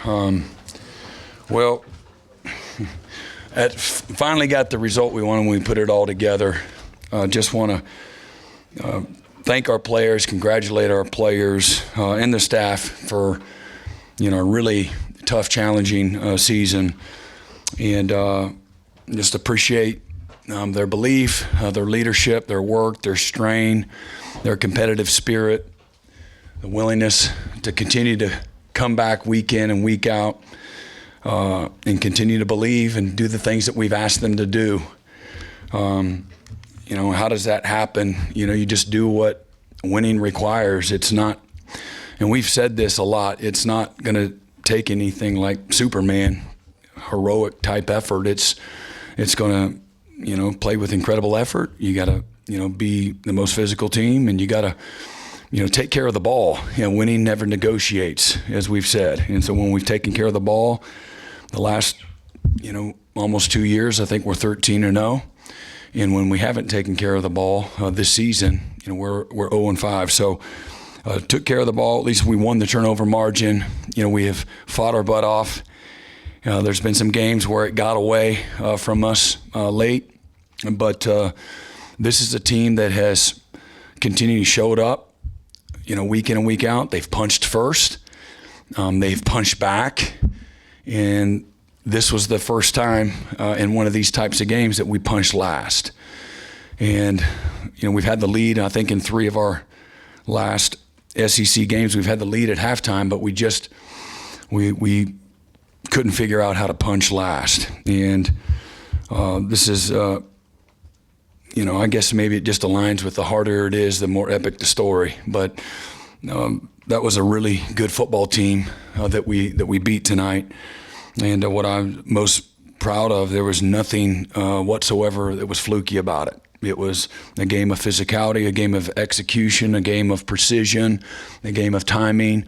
Well, finally got the result we wanted when we put it all together. Just want to thank our players, congratulate our players and the staff for, a really tough, challenging season, and just appreciate their belief, their leadership, their work, their strain, their competitive spirit, the willingness to continue to come back week in and week out, and continue to believe and do the things that we've asked them to do. How does that happen? You just do what winning requires. It's not, and we've said this a lot, it's not going to take anything like Superman, heroic type effort. It's going to, play with incredible effort. You got to, be the most physical team, and you got to, take care of the ball. Winning never negotiates, as we've said. And so when we've taken care of the ball, the last, almost 2 years, I think we're 13-0. And when we haven't taken care of the ball this season, we're 0-5. So took care of the ball. At least we won the turnover margin. We have fought our butt off. There's been some games where it got away from us late, but this is a team that has continued to show up, week in and week out. They've punched first. They've punched back. And this was the first time in one of these types of games that we punched last. And, we've had the lead, I think, in 3 of our last SEC games. We've had the lead at halftime, but we couldn't figure out how to punch last. And this is, I guess maybe it just aligns with the harder it is, the more epic the story. But that was a really good football team that we beat tonight. And what I'm most proud of, there was nothing whatsoever that was fluky about it. It was a game of physicality, a game of execution, a game of precision, a game of timing,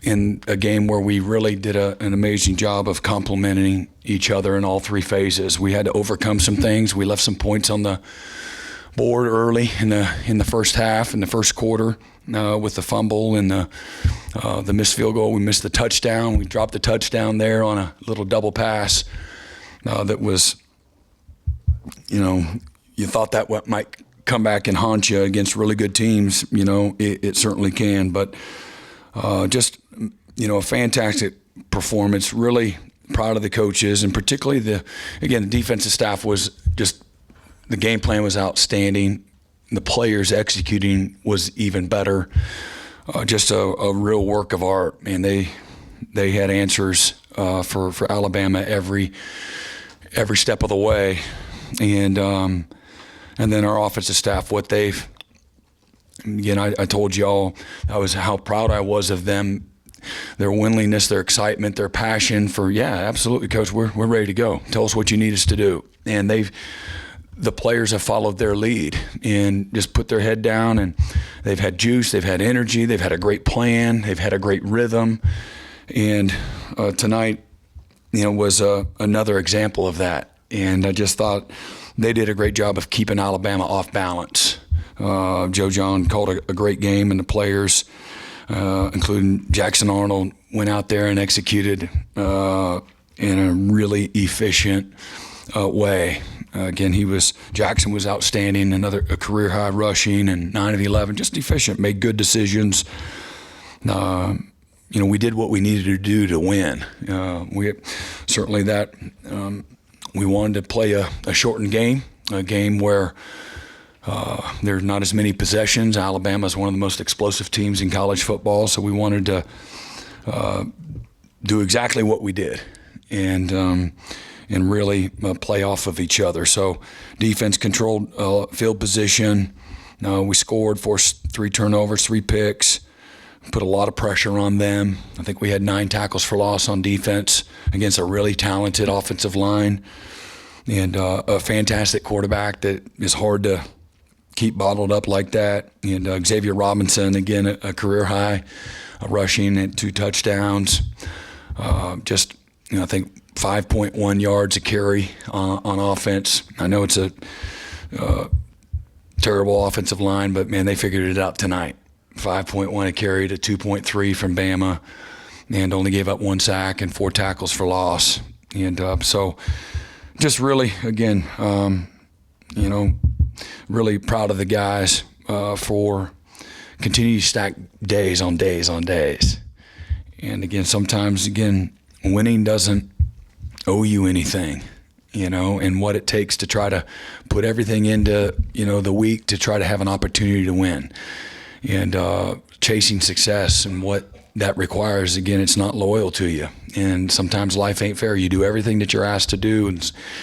in a game where we really did an amazing job of complementing each other in all 3 phases. We had to overcome some things. We left some points on the board early in the first half, in the first quarter, with the fumble and the missed field goal. We missed the touchdown. We dropped the touchdown there on a little double pass that was, you thought that might come back and haunt you against really good teams. It certainly can. But just, a fantastic performance. Really proud of the coaches, and particularly the defensive staff was just, the game plan was outstanding. The players executing was even better. Just a real work of art, and they had answers for Alabama every step of the way, and then our offensive staff, what they've, again, I told y'all how proud I was of them, their willingness, their excitement, their passion for, yeah, absolutely, Coach, we're ready to go. Tell us what you need us to do. And the players have followed their lead and just put their head down, and they've had juice, they've had energy, they've had a great plan, they've had a great rhythm. And tonight, was another example of that. And I just thought they did a great job of keeping Alabama off balance. Joe John called a great game, and the players, including Jackson Arnold, went out there and executed in a really efficient way. Again, Jackson was outstanding, a career high rushing and 9 of 11, just efficient, made good decisions. We did what we needed to do to win. We wanted to play a shortened game, a game where there's not as many possessions. Alabama is one of the most explosive teams in college football, so we wanted to do exactly what we did, and really play off of each other. So defense controlled field position. We scored, forced 3 turnovers, 3 picks, put a lot of pressure on them. I think we had 9 tackles for loss on defense against a really talented offensive line, and a fantastic quarterback that is hard to keep bottled up like that. And Xavier Robinson, again, a career high rushing at 2 touchdowns. I think 5.1 yards a carry on offense. I know it's a terrible offensive line, but, man, they figured it out tonight. 5.1 a carry to 2.3 from Bama. and only gave up 1 sack and 4 tackles for loss. And so just really, again, really proud of the guys for continuing to stack days on days on days. And again, sometimes, winning doesn't owe you anything, and what it takes to try to put everything into, the week to try to have an opportunity to win. And chasing success and what that requires, again, it's not loyal to you. And sometimes life ain't fair. You do everything that you're asked to do,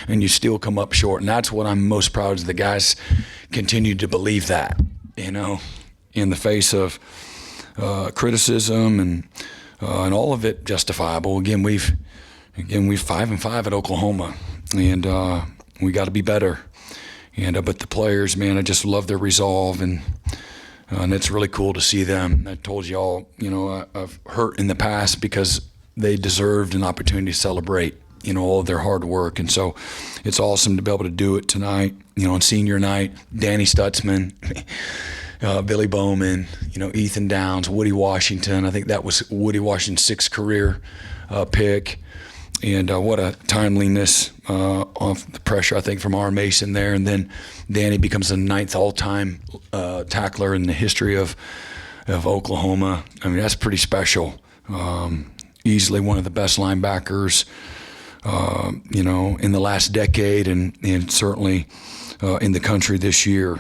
and you still come up short. And that's what I'm most proud of, is the guys continue to believe that, in the face of criticism and all of it justifiable. Again, we've 5-5 at Oklahoma, and we got to be better. And but the players, man, I just love their resolve, and it's really cool to see them. I told you all, I've hurt in the past because they deserved an opportunity to celebrate, all of their hard work. And so it's awesome to be able to do it tonight, on senior night. Danny Stutzman, Billy Bowman, Ethan Downs, Woody Washington. I think that was Woody Washington's 6th career pick. And what a timeliness off the pressure, I think, from R. Mason there. And then Danny becomes the 9th all-time tackler in the history of Oklahoma. I mean, that's pretty special. Easily one of the best linebackers, in the last decade, and certainly in the country this year.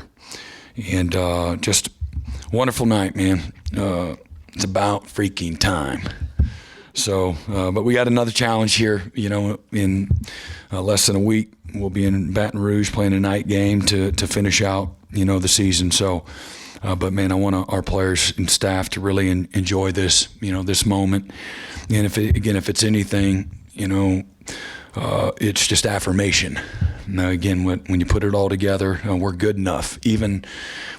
And just wonderful night, man. It's about freaking time. So, but we got another challenge here, in less than a week. We'll be in Baton Rouge playing a night game to finish out, the season. So, but man, I want our players and staff to really enjoy this, this moment. And if it's anything, it's just affirmation. Now, again, when you put it all together, we're good enough, even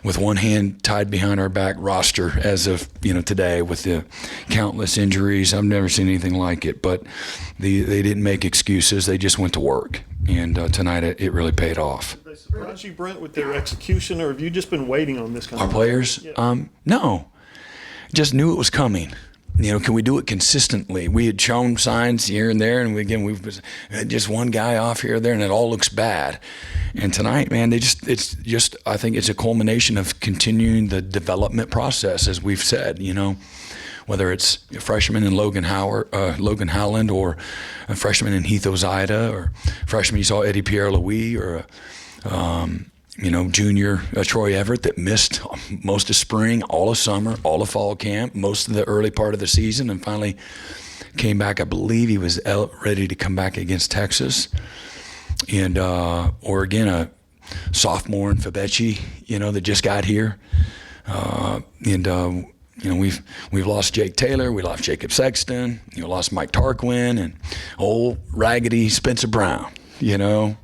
with one hand tied behind our back roster as of, today, with the countless injuries. I've never seen anything like it, but they didn't make excuses. They just went to work. And tonight it really paid off. Did they surprise you, Brent, with their execution, or have you just been waiting on this kind of? Our players? Yeah. No. Just knew it was coming. Can we do it consistently? We had shown signs here and there, and we've just one guy off here or there, and it all looks bad. And tonight, man, I think it's a culmination of continuing the development process, as we've said, whether it's a freshman in Logan Howland, or a freshman in Heath Ozida, or freshman you saw Eddie Pierre-Louis, or junior Troy Everett that missed most of spring, all of summer, all of fall camp, most of the early part of the season, and finally came back. I believe he was ready to come back against Texas. And or again, a sophomore in Fabechi, that just got here. We've lost Jake Taylor, we lost Jacob Sexton, lost Mike Tarquin, and old raggedy Spencer Brown, from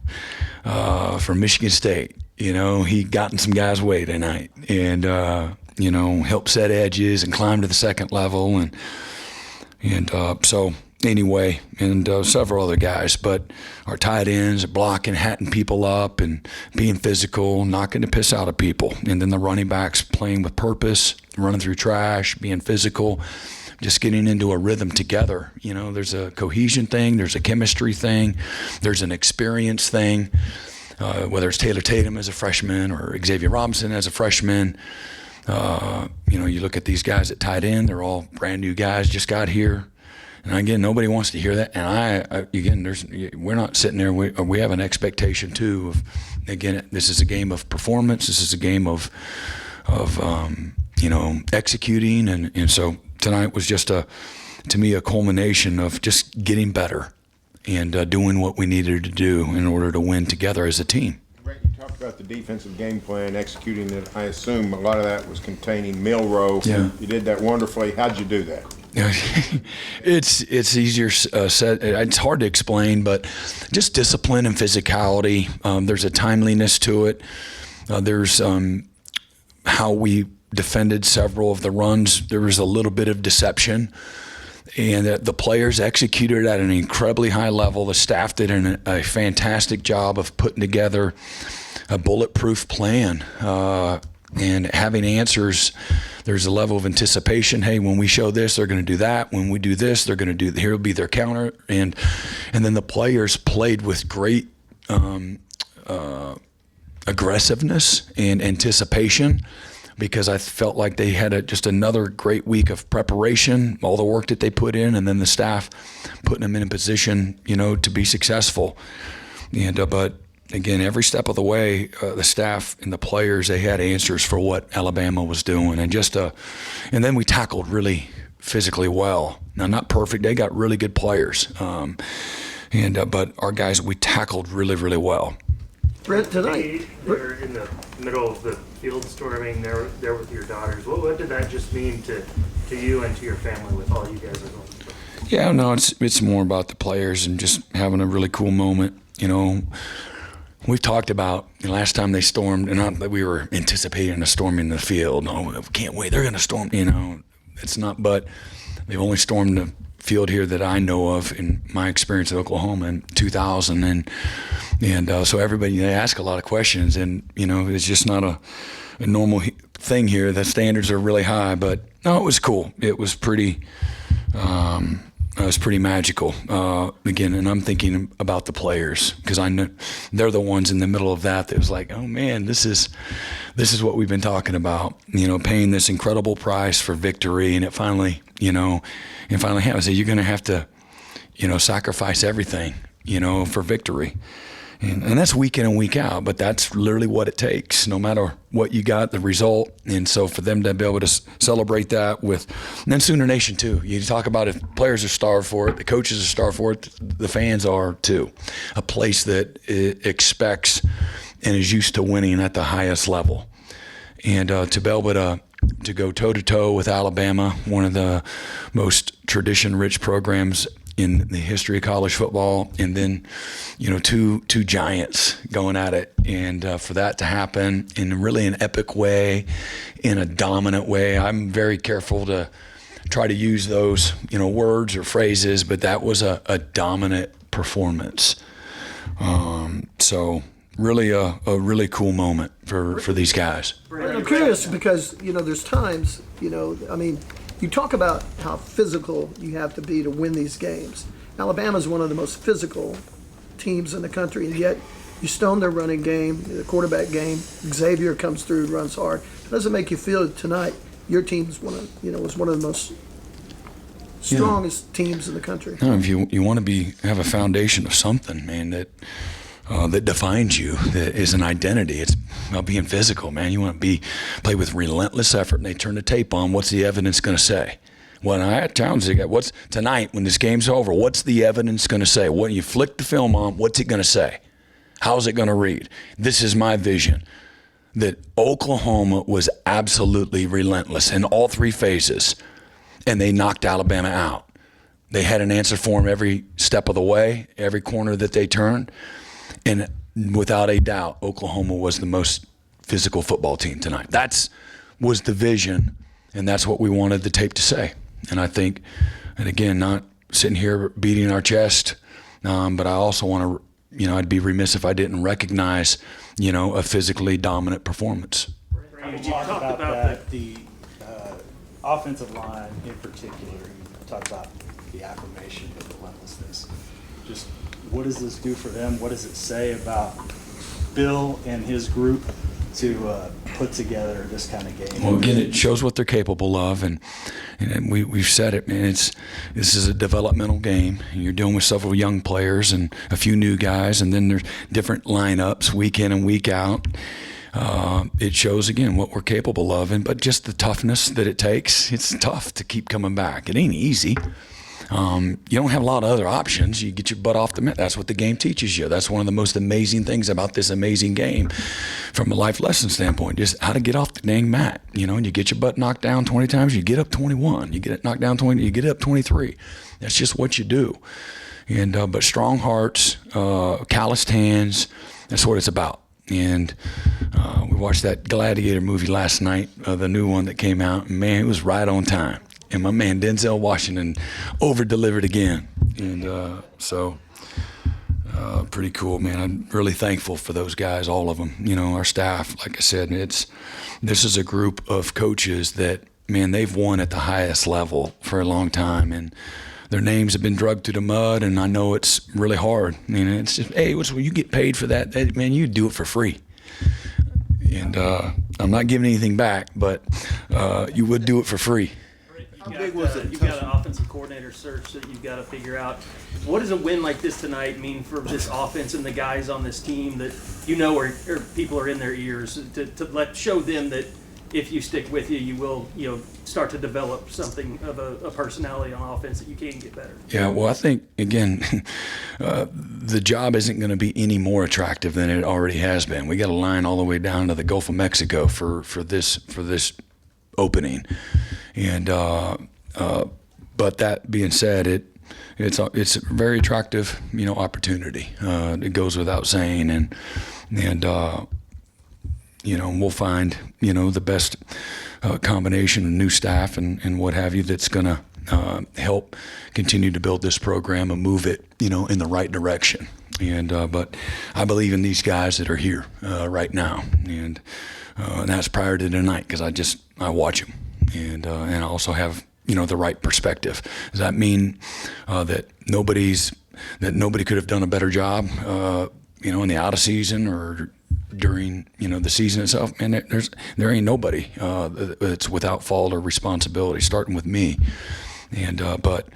Michigan State. He gotten some guys' way tonight, and helped set edges and climb to the second level, and so anyway, and several other guys. But our tight ends are blocking, hatting people up, and being physical, knocking the piss out of people. And then the running backs playing with purpose, running through trash, being physical, just getting into a rhythm together. There's a cohesion thing, there's a chemistry thing, there's an experience thing. Whether it's Taylor Tatum as a freshman or Xavier Robinson as a freshman, you look at these guys at tight end, they're all brand new guys, just got here. And again, nobody wants to hear that. And we're not sitting there. We have an expectation too of, again, this is a game of performance. This is a game of executing. And so tonight was just to me, a culmination of just getting better and doing what we needed to do in order to win together as a team. Brent, you talked about the defensive game plan, executing it. I assume a lot of that was containing Milroe. Yeah. You did that wonderfully. How'd you do that? It's easier said. It's hard to explain, but just discipline and physicality. There's a timeliness to it. There's how we defended several of the runs. There was a little bit of deception. And the players executed at an incredibly high level. The staff did a fantastic job of putting together a bulletproof plan and having answers there's a level of anticipation. Hey, when we show this, they're going to do that. When we do this, they're going to do, here will be their counter. And then the players played with great aggressiveness and anticipation, because I felt like they had just another great week of preparation, all the work that they put in, and then the staff putting them in a position, to be successful. And but again, every step of the way, the staff and the players, they had answers for what Alabama was doing, and and then we tackled really physically well. Now, not perfect; they got really good players, but our guys, we tackled really, really well. Brent, tonight, They're in the middle of the field storming. They're with your daughters. What did that just mean to you and to your family with all you guys are going through? Yeah, no, it's more about the players and just having a really cool moment. We've talked about last time they stormed, and not that we were anticipating a storm in the field. No, we can't wait. They're going to storm. It's not. But they've only stormed the field here that I know of in my experience at Oklahoma in 2000, and so everybody, they ask a lot of questions, and it's just not a normal thing here. The standards are really high, but no, it was cool. It was pretty. It was pretty magical. Again, and I'm thinking about the players, because I know they're the ones in the middle of that. That was like, oh man, this is what we've been talking about. Paying this incredible price for victory, and it finally, happens. So you're going to have to, sacrifice everything, for victory. And that's week in and week out, but that's literally what it takes, no matter what you got, the result. And so for them to be able to celebrate that and then Sooner Nation too. You talk about if players are starved for it, the coaches are starved for it, the fans are too. A place that expects and is used to winning at the highest level. And to be able to go toe-to-toe with Alabama, one of the most tradition-rich programs in the history of college football, and then two giants going at it, and for that to happen in really an epic way, in a dominant way. I'm very careful to try to use those words or phrases, but that was a dominant performance. So really a really cool moment for these guys. I'm curious because there's times you talk about how physical you have to be to win these games. Alabama's one of the most physical teams in the country, and yet you stone their running game, the quarterback game. Xavier comes through, runs hard. How does it make you feel tonight? Your team's was one of the most strongest teams in the country. If you want to have a foundation of something, man, that defines you, that is an identity. It's about being physical, man. You want to play with relentless effort, and they turn the tape on. What's the evidence going to say? When I challenge the guy, what's tonight when this game's over? What's the evidence going to say? When you flick the film on, what's it going to say? How's it going to read? This is my vision. That Oklahoma was absolutely relentless in all three phases, and they knocked Alabama out. They had an answer for them every step of the way, every corner that they turned. And without a doubt, Oklahoma was the most physical football team tonight. That was the vision, and that's what we wanted the tape to say. And I think, and again, not sitting here beating our chest, but I also want to, I'd be remiss if I didn't recognize, a physically dominant performance. You talked about that, the offensive line in particular. You talked about the affirmation of relentlessness. Just what does this do for them? What does it say about Bill and his group to put together this kind of game? Well, again, it shows what they're capable of, and we've said it, man. This is a developmental game, and you're dealing with several young players and a few new guys, and then there's different lineups week in and week out. It shows again what we're capable of, but just the toughness that it takes. It's tough to keep coming back. It ain't easy. You don't have a lot of other options. You get your butt off the mat. That's what the game teaches you. That's one of the most amazing things about this amazing game from a life lesson standpoint, just how to get off the dang mat. And you get your butt knocked down 20 times, you get up 21. You get it knocked down 20, you get up 23. That's just what you do. And but strong hearts, calloused hands, that's what it's about. And we watched that Gladiator movie last night, the new one that came out, and man, it was right on time. And my man Denzel Washington over-delivered again. And so pretty cool, man. I'm really thankful for those guys, all of them. Our staff, like I said, this is a group of coaches that man, they've won at the highest level for a long time, and their names have been dragged through the mud, and I know it's really hard. And it's just, hey, you get paid for that, man, you do it for free. And I'm not giving anything back, but you would do it for free. You've got an offensive coordinator search that you've got to figure out. What does a win like this tonight mean for this offense and the guys on this team that or people are in their ears to show them that if you stick with you will start to develop something of a personality on offense that you can get better. Yeah, well, I think again, the job isn't going to be any more attractive than it already has been. We got a line all the way down to the Gulf of Mexico for this opening, and but that being said, it's a very attractive opportunity. It goes without saying, and we'll find the best combination of new staff and what have you that's going to help continue to build this program and move it in the right direction. And but I believe in these guys that are here right now, and that's prior to tonight because I watch them, and I also have the right perspective. Does that mean that nobody could have done a better job in the out of season or during the season itself? And there ain't nobody that's without fault or responsibility, starting with me. And but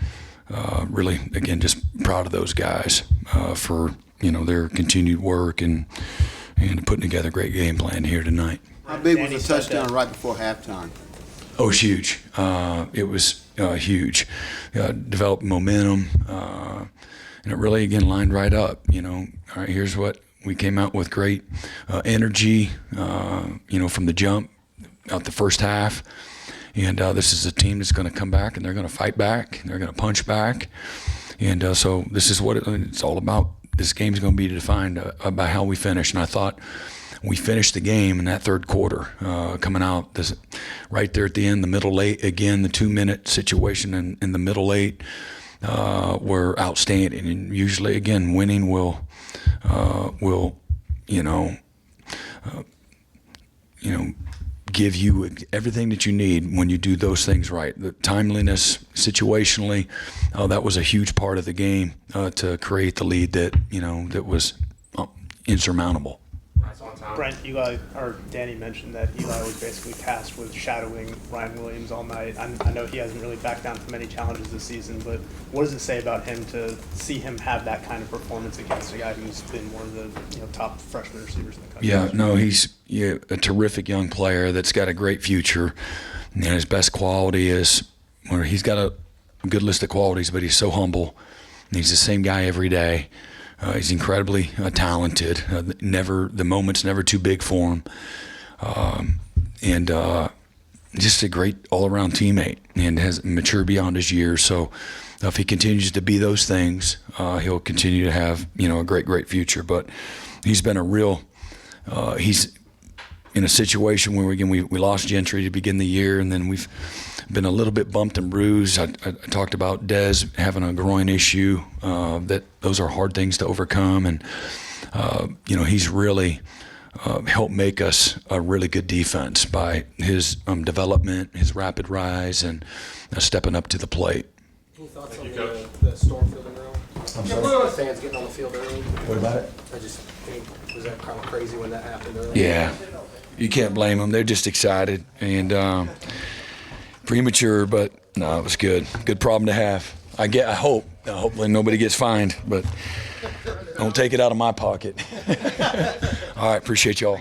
really, again, just proud of those guys for their continued work and putting together a great game plan here tonight. How big was the touchdown right before halftime? Oh, it's huge. It was huge. Developed momentum, and it really, again, lined right up. All right, here's what we came out with: great energy, from the jump out the first half. And this is a team that's going to come back, and they're going to fight back, and they're going to punch back. And so this is what it's all about. This game's going to be defined by how we finish. And I thought we finished the game in that third quarter, coming out right there at the end, the middle eight. Again, the 2-minute situation in the middle eight were outstanding. And usually, again, winning will give you everything that you need when you do those things right. The timeliness, situationally, that was a huge part of the game to create the lead that was insurmountable. Brent, Eli, or Danny mentioned that Eli was basically tasked with shadowing Ryan Williams all night. I know he hasn't really backed down from any challenges this season, but what does it say about him to see him have that kind of performance against a guy who's been one of the top freshman receivers in the country? Yeah, no, he's a terrific young player that's got a great future. And his best quality is, well, he's got a good list of qualities, but he's so humble. And he's the same guy every day. He's incredibly talented. The moment's never too big for him, and just a great all-around teammate, and has matured beyond his years. So, if he continues to be those things, he'll continue to have a great future. But he's been he's in a situation where we lost Gentry to begin the year, and then we've been a little bit bumped and bruised. I talked about Dez having a groin issue. That those are hard things to overcome, and he's really helped make us a really good defense by his development, his rapid rise, and stepping up to the plate. Any thoughts on the storm fielding early? I'm sorry. Fans getting on the field early. What about it? I just think, was that kind of crazy when that happened early? Yeah, you can't blame them. They're just excited and premature, but no, it was good. Good problem to have. I hope. Hopefully nobody gets fined, but don't take it out of my pocket. All right, appreciate y'all.